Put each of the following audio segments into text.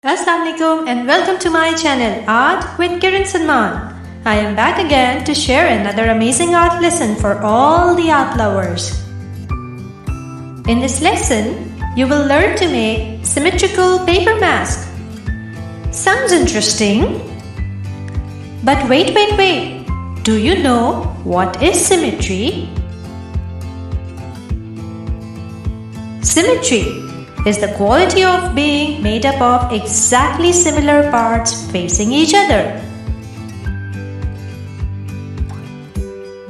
Assalamualaikum and welcome to my channel Art with Kiran Salman. I am back again to share another amazing art lesson for all the art lovers. In this lesson, you will learn to make symmetrical paper mask. Sounds interesting? But wait. Do you know what is symmetry? Symmetry is the quality of being made up of exactly similar parts facing each other.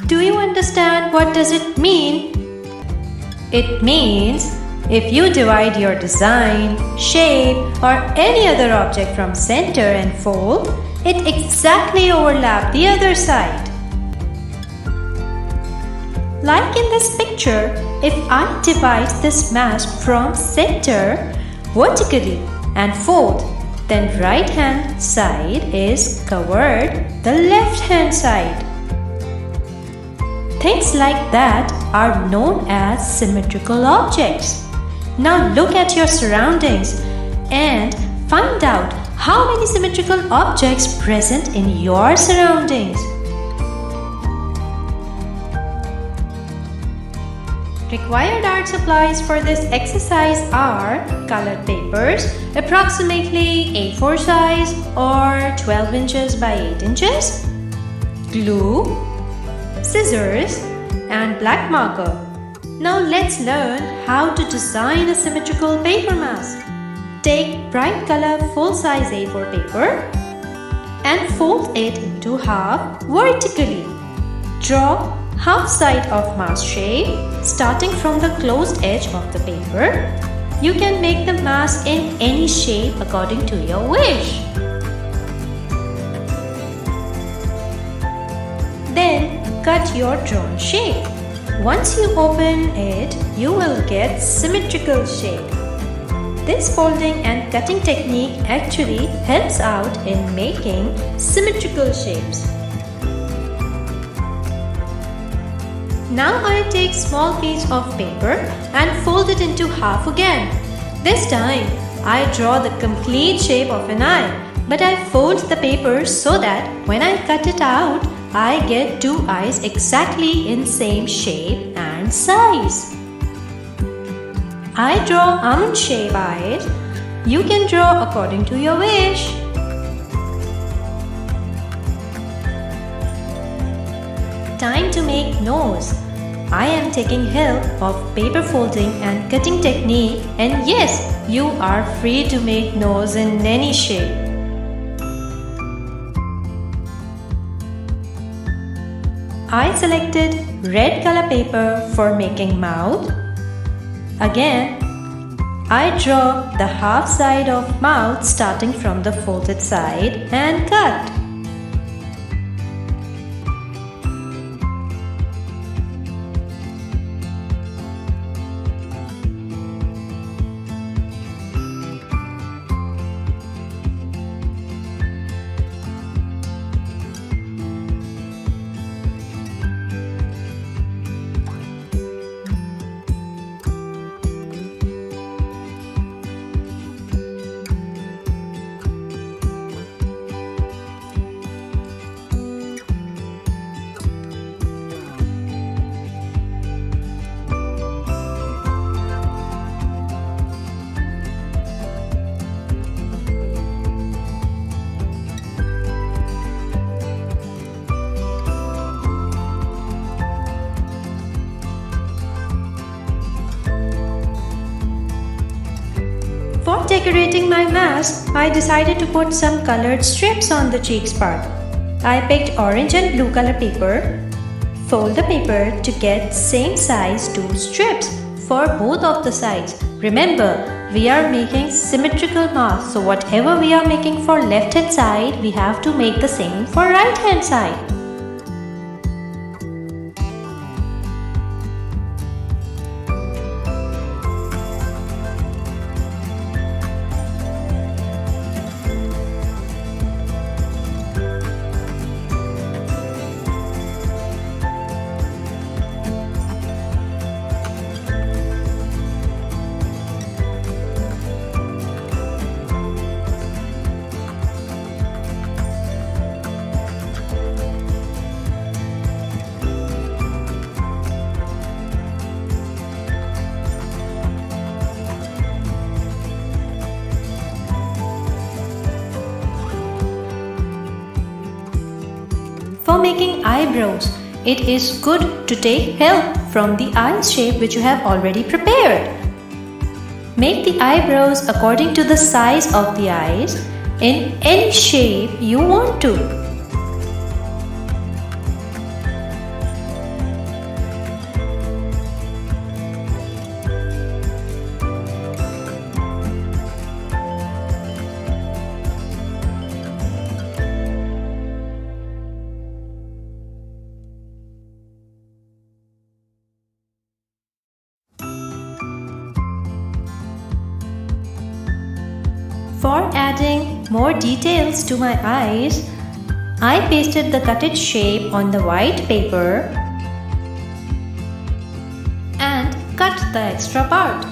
Do you understand what does it mean? It means if you divide your design, shape or any other object from center and fold, it exactly overlaps the other side. Like in this picture, if I divide this mask from center vertically and fold, then right hand side is covered the left hand side. Things like that are known as symmetrical objects. Now look at your surroundings and find out how many symmetrical objects present in your surroundings. Required art supplies for this exercise are colored papers, approximately A4 size or 12 inches by 8 inches, glue, scissors and black marker. Now let's learn how to design a symmetrical paper mask. Take bright color full-size A4 paper and fold it into half vertically. Draw half side of mask shape starting from the closed edge of the paper. You can make the mask in any shape according to your wish. Then cut your drawn shape. Once you open it, you will get symmetrical shape. This folding and cutting technique actually helps out in making symmetrical shapes. Now I take small piece of paper and fold it into half again. This time I draw the complete shape of an eye, but I fold the paper so that when I cut it out, I get two eyes exactly in same shape and size. I draw almond shape eyes. You can draw according to your wish. Time to make nose. I am taking help of paper folding and cutting technique, and yes, you are free to make nose in any shape. I selected red color paper for making mouth. Again, I draw the half side of mouth starting from the folded side and cut. For decorating my mask, I decided to put some colored strips on the cheeks part. I picked orange and blue color paper. Fold the paper to get same size 2 strips for both of the sides. Remember, we are making symmetrical mask, so whatever we are making for left hand side, we have to make the same for right hand side. making eyebrows, it is good to take help from the eye shape which you have already prepared. Make the eyebrows according to the size of the eyes in any shape you want to. For adding more details to my eyes, I pasted the cutted shape on the white paper and cut the extra part.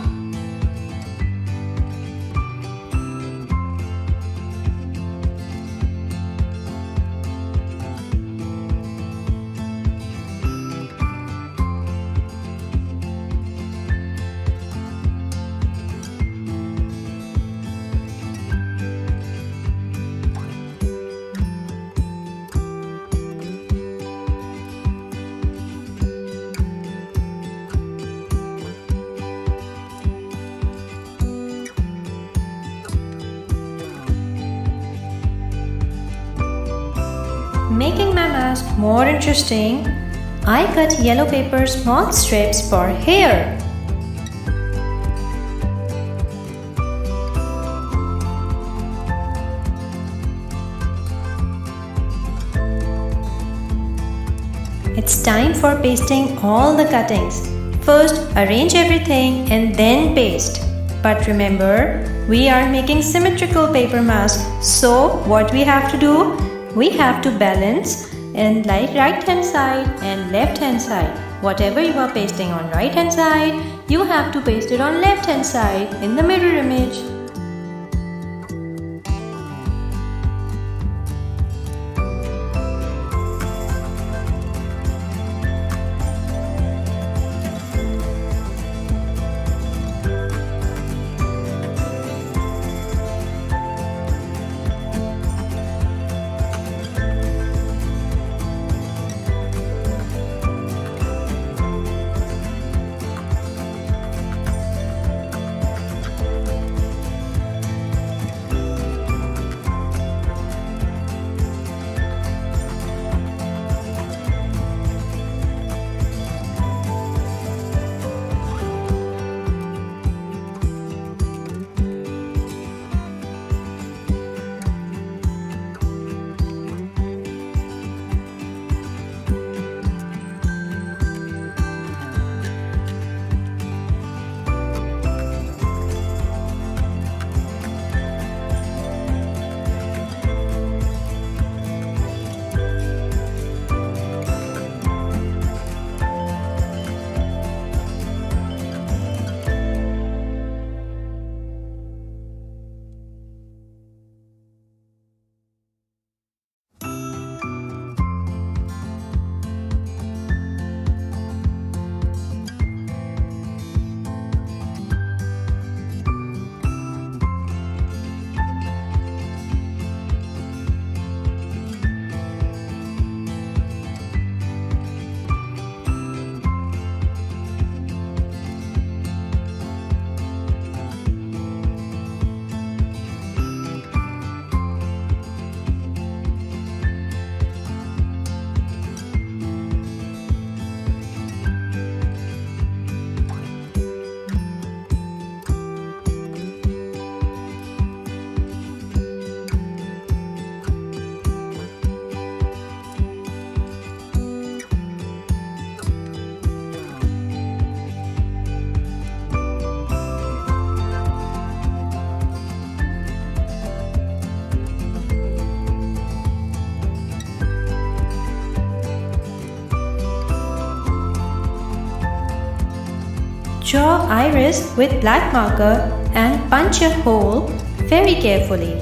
Making my mask more interesting, I cut yellow paper small strips for hair. It's time for pasting all the cuttings. First, arrange everything and then paste. But remember, we are making symmetrical paper mask, so what we have to do? We have to balance in like right hand side and left hand side. Whatever you are pasting on right hand side, you have to paste it on left hand side in the mirror image. Draw iris with black marker and punch a hole very carefully.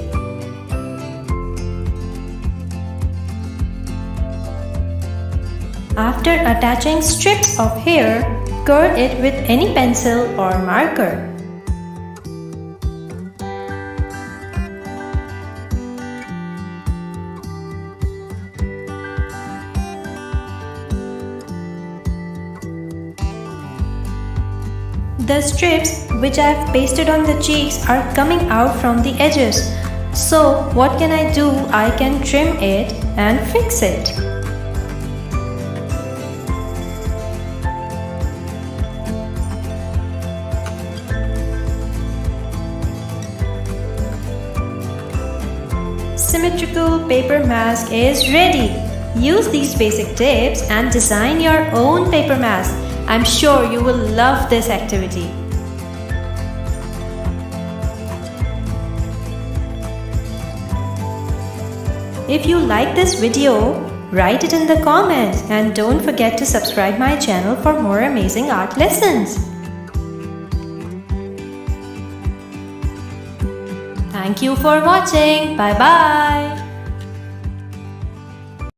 After attaching strips of hair, curl it with any pencil or marker. The strips which I have pasted on the cheeks are coming out from the edges. So what can I do? I can trim it and fix it. Symmetrical paper mask is ready. Use these basic tips and design your own paper mask. I'm sure you will love this activity. If you like this video, write it in the comments and don't forget to subscribe my channel for more amazing art lessons. Thank you for watching. Bye bye.